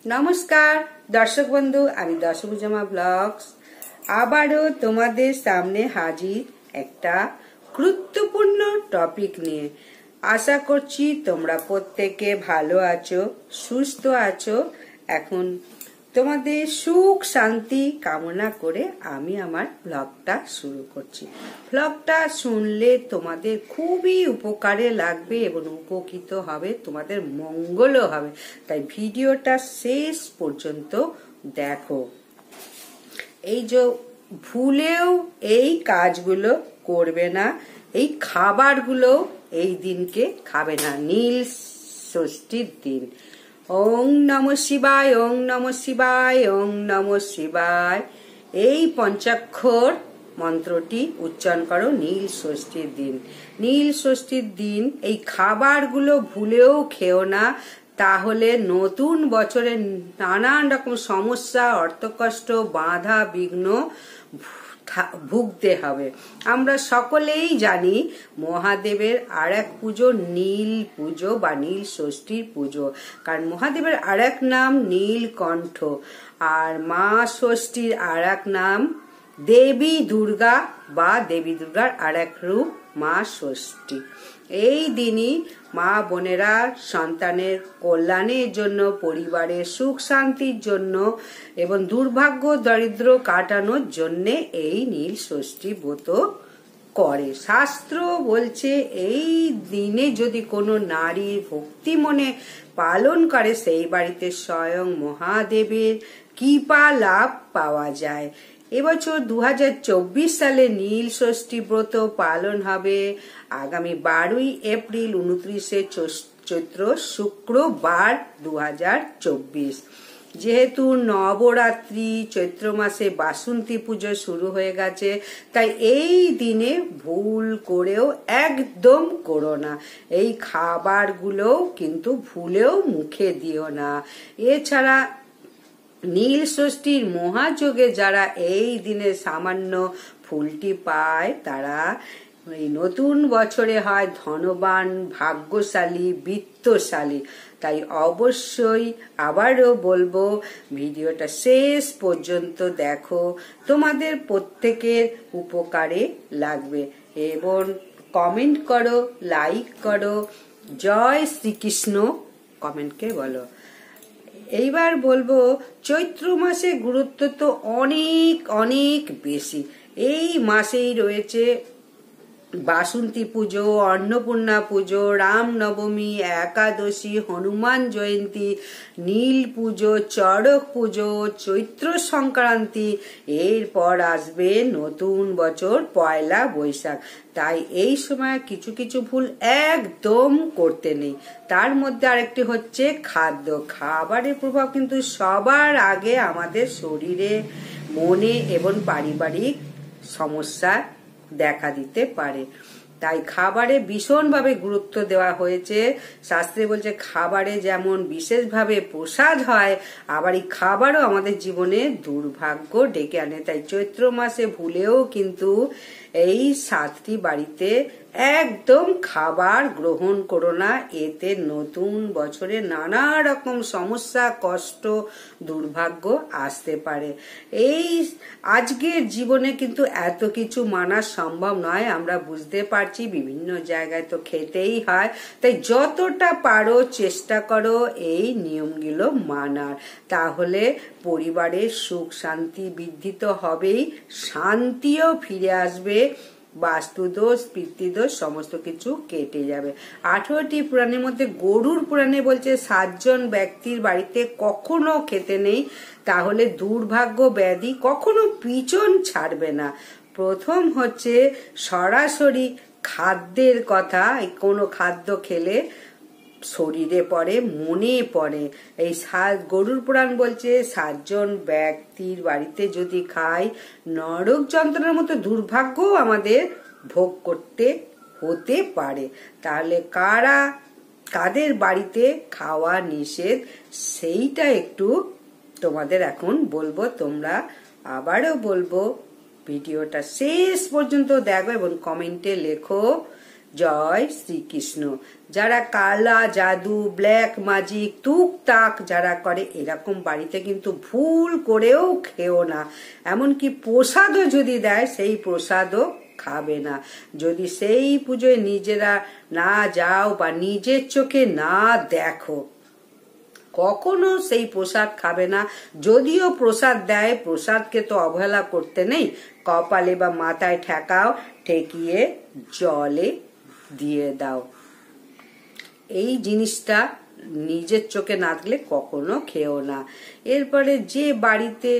নমস্কার দর্শক বন্ধু, আমি দশভুজামা ব্লগস আবারও তোমাদের সামনে হাজির একটা গুরুত্বপূর্ণ টপিক নিয়ে। আশা করছি তোমরা প্রত্যেকে ভালো আছো, সুস্থ আছো। এখন তোমাদের সুখ শান্তি কামনা করে আমি আমার ব্লগটা শুরু করছি। ব্লগটা শুনলে তোমাদের খুবই উপকারে লাগবে এবং উপকৃত হবে, তোমাদের মঙ্গলও হবে। তাই ভিডিওটা শেষ পর্যন্ত দেখো। এই যে ভুলেও এই কাজগুলো করবে না, এই খাবারগুলো এই দিনকে খাবে না, নীল ষষ্ঠীর দিন। ওং নমঃ শিবায়, ওং নমঃ শিবায়, ওং নমঃ শিবায়, এই পঞ্চাক্ষর মন্ত্রটি উচ্চারণ করো নীল ষষ্ঠীর দিন। নীল ষষ্ঠীর দিন এই খাবারগুলো ভুলেও খেও না, তাহলে নতুন বছরে নানান রকম সমস্যা, অর্থকষ্ট, বাধা বিঘ্ন ভুগতে হবে। আমরা সকলেই জানি মহাদেবের আর এক পুজো নীল পুজো বা নীল ষষ্ঠীর পুজো, কারণ মহাদেবের আর এক নাম নীলকণ্ঠ, আর মা ষষ্ঠীর আর এক নাম দেবী দুর্গা বা দেবী দুর্গার আর এক রূপ মা ষষ্ঠী। এই দিনই মা বোনেরা সন্তানের কল্যাণের জন্য, পরিবারের সুখ শান্তির জন্য এবং দুর্ভাগ্য দরিদ্র কাটানোর জন্য এই নীল ষষ্ঠী ব্রত করে। শাস্ত্র বলছে এই দিনে যদি কোনো নারী ভক্তি মনে পালন করে, সেই বাড়িতে স্বয়ং মহাদেবের কৃপা লাভ পাওয়া যায়। এবছর 2024 সালে নীল ষষ্ঠী ব্রত পালন হবে আগামী 12 এপ্রিল 29 চৈত্র শুক্রবার 2024। যেহেতু নবরাত্রি চৈত্র মাসে বাসন্তী পুজো শুরু হয়ে গেছে, তাই এই দিনে ভুল করেও একদম করো না। এই খাবারগুলো কিন্তু ভুলেও মুখে দিও না। এছাড়া নীল ষষ্ঠীর মহাযোগে যারা এই দিনে সামান্য ফুলটি পায়, তারা এই নতুন বছরে হয় ধনবান, ভাগ্যশালী, বিত্তশালী। তাই অবশ্যই আবারও বলবো, ভিডিওটা শেষ পর্যন্ত দেখো, তোমাদের প্রত্যেকের উপকারে লাগবে। এবং কমেন্ট করো, লাইক করো, জয় শ্রীকৃষ্ণ কমেন্টকে বলো। এইবার বলবো, চৈত্র মাসে গুরুত্ব তো অনেক অনেক বেশি। এই মাসেই রয়েছে বাসন্তী পুজো, অন্নপূর্ণা পুজো, রামনবমী, একাদশী, হনুমান জয়ন্তী, নীল পুজো, চড়ক পুজো, চৈত্র সংক্রান্তি, এরপর আসবে নতুন বছর পয়লা বৈশাখ। তাই এই সময় কিছু কিছু ভুল একদম করতে নেই। তার মধ্যে আরেকটি হচ্ছে খাদ্য। খাবারের প্রভাব কিন্তু সবার আগে আমাদের শরীরে, মনে এবং পারিবারিক সমস্যা দেখা দিতে পারে। তাই খাবারে ভীষণভাবে গুরুত্ব দেওয়া হয়েছে। শাস্ত্রে বলছে খাবারে যেমন বিশেষভাবে প্রসাদ হয়, আবার এই খাবারও আমাদের জীবনে দুর্ভাগ্য ডেকে আনে। তাই চৈত্র মাসে ভুলেও কিন্তু এই 7টি বাড়িতে একদম খাবার গ্রহণ করো না। এতে নতুন বছরে নানা রকম সমস্যা, কষ্ট, দুর্ভাগ্য আসতে পারে। এই আজকের জীবনে কিন্তু এত কিছু মানা সম্ভব নয়, আমরা বুঝতে পারছি। বিভিন্ন জায়গায় তো খেতেই হয়, তাই যতটা পারো চেষ্টা করো এই নিয়মগুলো মানার। তাহলে পরিবারের সুখ শান্তি বৃদ্ধি তো হবেই, শান্তিও ফিরে আসবে, বাস্তুদোষ, পিতৃদোষ সমস্ত কিছু কেটে যাবে। 18টি পুরাণের মধ্যে গরুর পুরাণে বলছে 7 জন ব্যক্তির বাড়িতে কখনো খেতে নেই, তাহলে দুর্ভাগ্য ব্যাধি কখনো পিছন ছাড়বে না। প্রথম হচ্ছে সরাসরি খাদ্যের কথা। কোনো খাদ্য খেলে শরীরে পড়ে, মনে পড়ে। এই গরুর পুরাণ বলছে 7 জন ব্যক্তির বাড়িতে যদি খাই, নরক যন্ত্রণার মতো দুর্ভাগ্য আমাদের ভোগ করতে হতে পারে। তাহলে কাদের বাড়িতে খাওয়া নিষেধ, সেইটা একটু তোমাদের এখন বলবো। তোমরা আবারও বলবো, ভিডিওটা শেষ পর্যন্ত দেখো এবং কমেন্টে লেখো জয় শ্রীকৃষ্ণ। যারা কালা জাদু, ব্ল্যাক ম্যাজিক, টুকটাক যারা করে, এরকম বাড়িতে কিন্তু ভুল করেও খেও না। এমনকি প্রসাদও যদি দেয়, সেই প্রসাদও খাবে না। যদি সেই পুজোয় নিজেরা না যাও বা নিজের চোখে না দেখো, কখনো সেই প্রসাদ খাবে না। যদিও প্রসাদ দেয়, প্রসাদকে তো অবহেলা করতে নেই। কপালে বা মাথায় ঠেকাও, ঠেকিয়ে জলে দিয়ে দাও। এই জিনিসটা নিজের চোখে না দেখলে কখনো খেও না। এরপরে যে বাড়িতে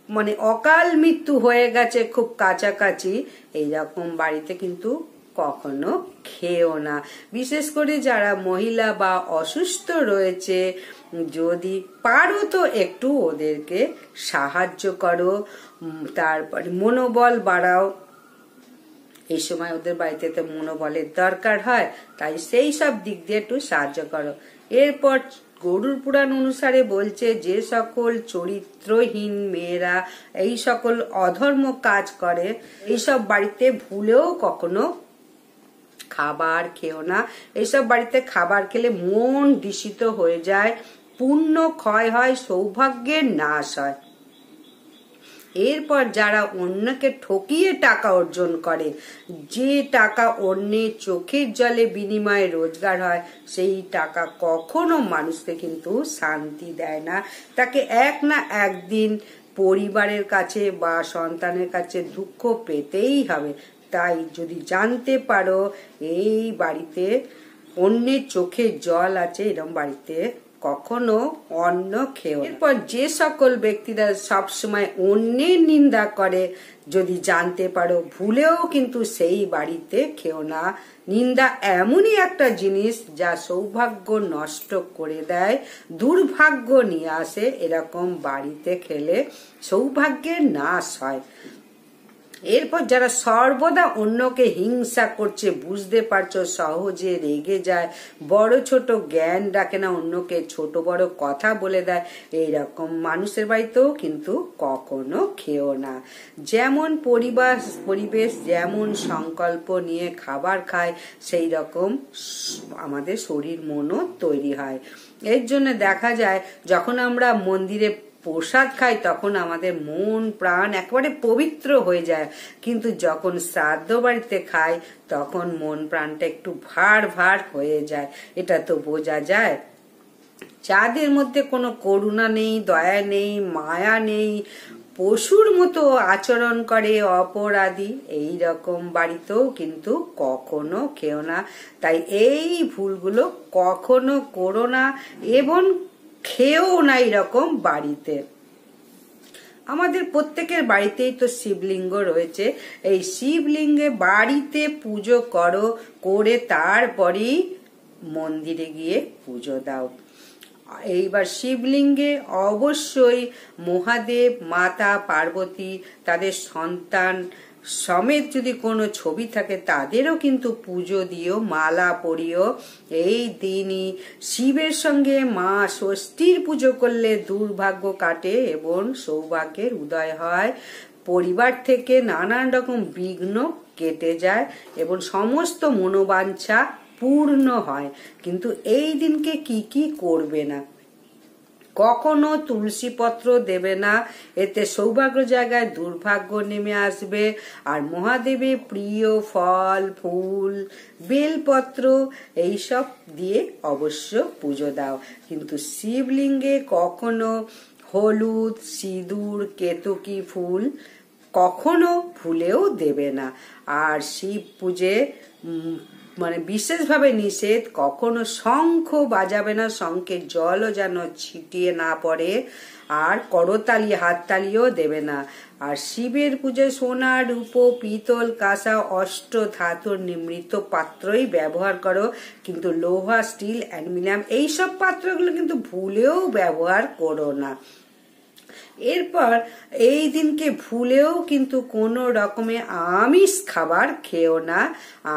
মানে অকাল মৃত্যু হয়ে গেছে খুব কাছাকাছি, এইরকম বাড়িতে কিন্তু কখনো খেও না। বিশেষ করে যারা মহিলা বা অসুস্থ রয়েছে, যদি পারো তো একটু ওদেরকে সাহায্য করো, তারপরে মনোবল বাড়াও। এই সময় ওদের বাড়িতে তো মনোবলের দরকার হয়, তাই সেই সব দিক দিয়ে একটু সাহায্য করো। এরপর গরুর পুরাণ অনুসারে বলছে, যে সকল চরিত্রহীন মেয়েরা এই সকল অধর্ম কাজ করে, এইসব বাড়িতে ভুলেও কখনো খাবার খেও না। এইসব বাড়িতে খাবার খেলে মন দূষিত হয়ে যায়, পুণ্য ক্ষয় হয়, সৌভাগ্যের নাশ হয়। এরপর যারা অন্যকে ঠকিয়ে টাকা অর্জন করে, যে টাকা অন্যের চোখের জলে বিনিময়ে রোজগার হয়, সেই টাকা কখনো মানুষকে কিন্তু শান্তি দেয় না। তাকে এক না একদিন পরিবারের কাছে বা সন্তানের কাছে দুঃখ পেতেই হবে। তাই যদি জানতে পারো এই বাড়িতে অন্যের চোখের জল আছে, এরকম বাড়িতে কখনো অন্ন খেও। এরপর যে সকল ব্যক্তিরা সবসময় অন্যের নিন্দা করে, যদি জানতে পারো ভুলেও কিন্তু সেই বাড়িতে খেও না। নিন্দা এমনই একটা জিনিস যা সৌভাগ্য নষ্ট করে দেয়, দুর্ভাগ্য নিয়ে আসে। এরকম বাড়িতে খেলে সৌভাগ্যের নাশ হয়। এরপর যারা সর্বদা অন্যকে হিংসা করছে, বুঝতে পারছো, সহজে রেগে যায়, বড় ছোট জ্ঞান রাখে না, অন্যকে ছোট বড় কথা বলে দেয়, এইরকম মানুষের বাড়িতেও কিন্তু কখনো খেও না। যেমন পরিবেশ যেমন সংকল্প নিয়ে খাবার খায়, সেই রকম আমাদের শরীর মনও তৈরি হয়। এর জন্য দেখা যায় যখন আমরা মন্দিরে প্রসাদ খাই, তখন আমাদের মন প্রাণ একেবারে পবিত্র হয়ে যায়। কিন্তু যখন শ্রাদ্ধ বাড়িতে খাই, তখন মন প্রাণটা একটু ভার ভার হয়ে যায়। এটা তো বোঝা যায়। যাদের মধ্যে কোনো করুণা নেই, দয়া নেই, মায়া নেই, পশুর মতো আচরণ করে, অপরাধী, এই রকম বাড়িতেও কিন্তু কখনো খেও না। তাই এই ভুলগুলো কখনো করো না এবং খেও না এরকম বাড়িতে। আমাদের প্রত্যেকের বাড়িতেই তো শিবলিঙ্গ রয়েছে। এই শিবলিঙ্গে বাড়িতে পুজো করো, করে তারপরেই মন্দিরে গিয়ে পুজো দাও। এইবার শিবলিঙ্গে অবশ্যই মহাদেব, মাতা পার্বতী, তাদের সন্তান সমেত যদি কোনো ছবি থাকে, তাদেরও কিন্তু পুজো দিও, মালা পরিও। এই দিনই শিবের সঙ্গে মা ষষ্ঠীর পুজো করলে দুর্ভাগ্য কাটে এবং সৌভাগ্যের উদয় হয়। পরিবার থেকে নানান রকম বিঘ্ন কেটে যায় এবং সমস্ত মনোবাঞ্ছা পূর্ণ হয়। কিন্তু এই দিনকে কি করবে না? কখনো তুলসী পত্র দেবে না, এতে সৌভাগ্য জায়গায় দুর্ভাগ্য নেমে আসবে। আর মহাদেবের প্রিয় ফল, ফুল, বেলপত্র এইসব দিয়ে অবশ্য পুজো দাও। কিন্তু শিবলিঙ্গে কখনো হলুদ, সিঁদুর, কেতকী ফুল কখনো ভুলেও দেবে না। আর শিব পুজো মানে বিশেষভাবে নিষেধ, কখনো শঙ্খ বাজাবে না, শঙ্খের জলও যেন ছিটিয়ে না পড়ে। আর করতালি, হাততালিও দেবে না। আর শিবের পুজোয় সোনা, রূপো, পিতল, কাঁসা, অষ্ট ধাতুর নির্মিত পাত্রই ব্যবহার করো। কিন্তু লোহা, স্টিল, অ্যালুমিনিয়াম এইসব পাত্রগুলো কিন্তু ভুলেও ব্যবহার করো না। এরপর এই দিনকে ভুলেও কিন্তু কোনো রকমে আমিষ খাবার খেও না।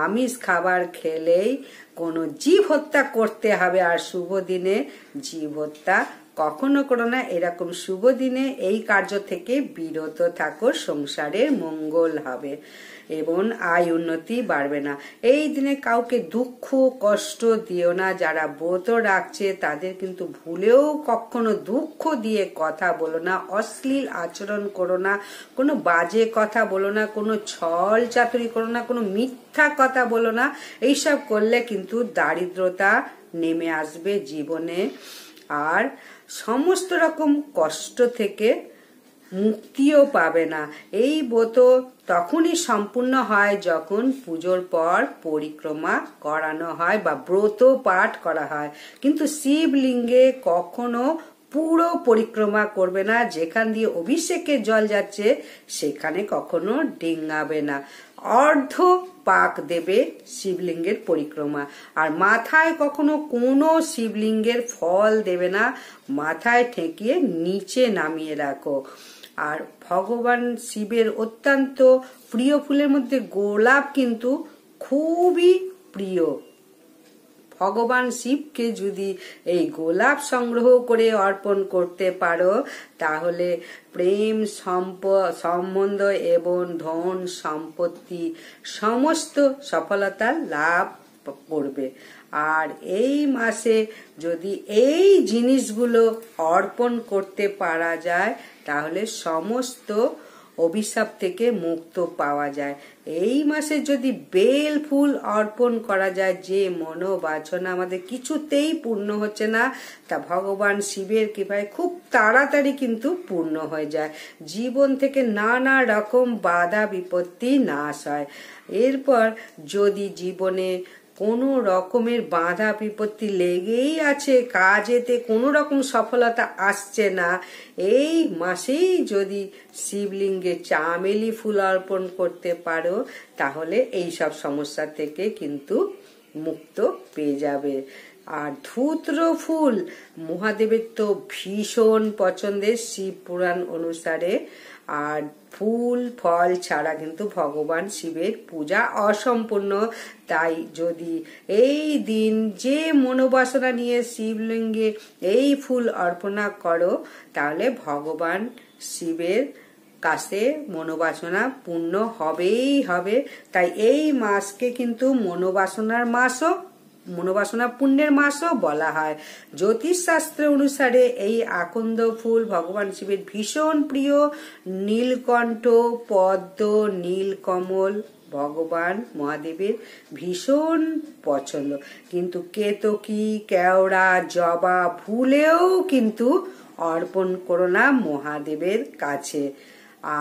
আমিষ খাবার খেলেই কোনো জীব হত্যা করতে হবে, আর শুভ দিনে জীব হত্যা কখনো করো না। এরকম শুভ দিনে এই কার্য থেকে বিরত থাকো, সংসারের মঙ্গল হবে এবং আয় উন্নতি বাড়বে না। এই দিনে কাউকে দুঃখ কষ্ট দিও না। যারা ব্রত রাখছে তাদের কিন্তু ভুলেও কখনো দুঃখ দিয়ে কথা বলো না, অশ্লীল আচরণ করো না, কোনো বাজে কথা বলো না, কোনো ছল চাতুরি করো না, কোনো মিথ্যা কথা বলো না। এইসব করলে কিন্তু দারিদ্রতা নেমে আসবে জীবনে, আর সমস্ত রকম কষ্ট থেকে মুক্তিও পাবে না। এই ব্রত তখনই সম্পূর্ণ হয় যখন পুজোর পর পরিক্রমা করানো হয় বা ব্রত পাঠ করা হয়, কিন্তু শিবলিঙ্গে কখনো পুরো পরিক্রমা করবে না। যেখান দিয়ে অভিষেকের জল যাচ্ছে সেখানে কখনো ডিঙাবে না, অর্ধ পাক দেবে শিবলিঙ্গের পরিক্রমা। আর মাথায় কখনো কোনো শিবলিঙ্গের ফল দেবে না, মাথায় ঠেকিয়ে নিচে নামিয়ে রাখো। আর ভগবান শিবের অত্যন্ত প্রিয় ফুলের মধ্যে গোলাপ কিন্তু খুবই প্রিয়। ভগবান শিবকে যদি এই গোলাপ সংগ্রহ করে অর্পণ করতে পারো তাহলে প্রেম সম্বন্ধ এবং ধন সম্পত্তি সমস্ত সফলতা লাভ করবে। আর এই মাসে যদি এই জিনিসগুলো অর্পণ করতে পারা যায় তাহলে সমস্ত অভিশাপ থেকে মুক্ত পাওয়া যায়। এই মাসে যদি বেল ফুল অর্পণ করা যায়, যে মনোবাসনা আমাদের কিছুতেই পূর্ণ হচ্ছে না তা ভগবান শিবের কৃপায় খুব তাড়াতাড়ি কিন্তু পূর্ণ হয়ে যায়। জীবন থেকে নানা রকম বাধা বিপত্তি নাশ হয়। এরপর যদি জীবনে কোনো রকমের বাধা বিপত্তি লেগেই আছে, কাজেতে কোনো রকম সফলতা আসছে না, এই মাসেই যদি শিবলিঙ্গে চামেলি ফুল অর্পণ করতে পারো তাহলে এই সব সমস্যা থেকে কিন্তু মুক্ত পেয়ে যাবে। আর ধূত্র ফুল মহাদেবের তো ভীষণ পছন্দের শিব পুরাণ অনুসারে। আর ফুল ফল ছাড়া কিন্তু ভগবান শিবের পূজা অসম্পূর্ণ। তাই যদি এই দিন যে মনোবাসনা নিয়ে শিবলিঙ্গে এই ফুল অর্পণা করো তাহলে ভগবান শিবের কাছে মনোবাসনা পূর্ণ হবেই হবে। তাই এই মাসকে কিন্তু মনোবাসনার মাসও, মনোবাসনা পুণ্যের মাসও বলা হয়। জ্যোতিষ শাস্ত্র অনুসারে এই আকন্দ ফুল ভগবান শিবের ভীষণ প্রিয়। নীলকণ্ঠ, পদ্ম, নীলকমল ভগবান মহাদেবের ভীষণ পছন্দ। কিন্তু কেতকী, কেওড়া, জবা ভুলেও কিন্তু অর্পণ করো না মহাদেবের কাছে।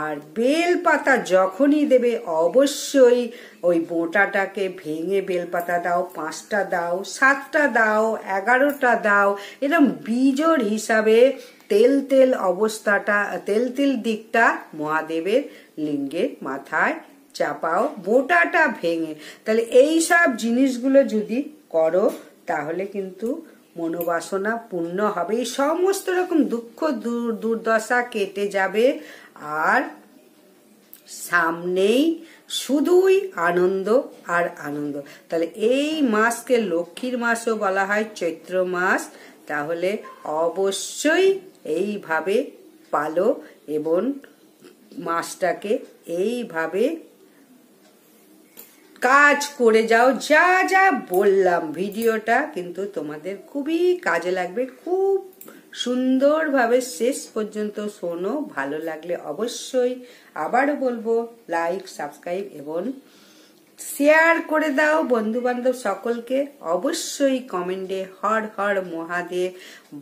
আর বেলপাতা যখনই দেবে অবশ্যই ওই বোঁটাটাকে ভেঙে বেলপাতা দাও, 5টা দাও, 7টা দাও, 11টা দাও, এরকম বীজোর হিসাবে তেল তেল অবস্থাটা, তেল তেল দিকটা মহাদেবের লিঙ্গের মাথায় চাপাও, বোঁটাটা ভেঙে। তাহলে এই সব জিনিসগুলো যদি করো তাহলে কিন্তু মনোবাসনা পূর্ণ হবে, সমস্ত রকম দুঃখ দুর্দশা কেটে যাবে। আর সামনেই শুধুই আনন্দ আর আনন্দ। তাহলে এই মাসকে লক্ষ্মীর মাসও বলা হয়, চৈত্র মাস। তাহলে অবশ্যই এইভাবে পালো এবং মাসটাকে এইভাবে কাজ করে যাও। যা যা বললাম ভিডিওটা কিন্তু তোমাদের খুবই কাজে লাগবে। খুব সুন্দরভাবে শেষ পর্যন্ত শোনো। ভালো লাগলে অবশ্যই আবারও বলবো লাইক, সাবস্ক্রাইব এবং শেয়ার করে দাও বন্ধু বান্ধব সকলকে। অবশ্যই কমেন্টে হর হর মহাদেব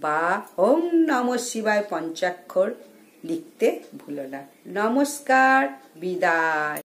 বা ওম নমঃ শিবায় পঞ্চাক্ষর লিখতে ভুলো না। নমস্কার, বিদায়।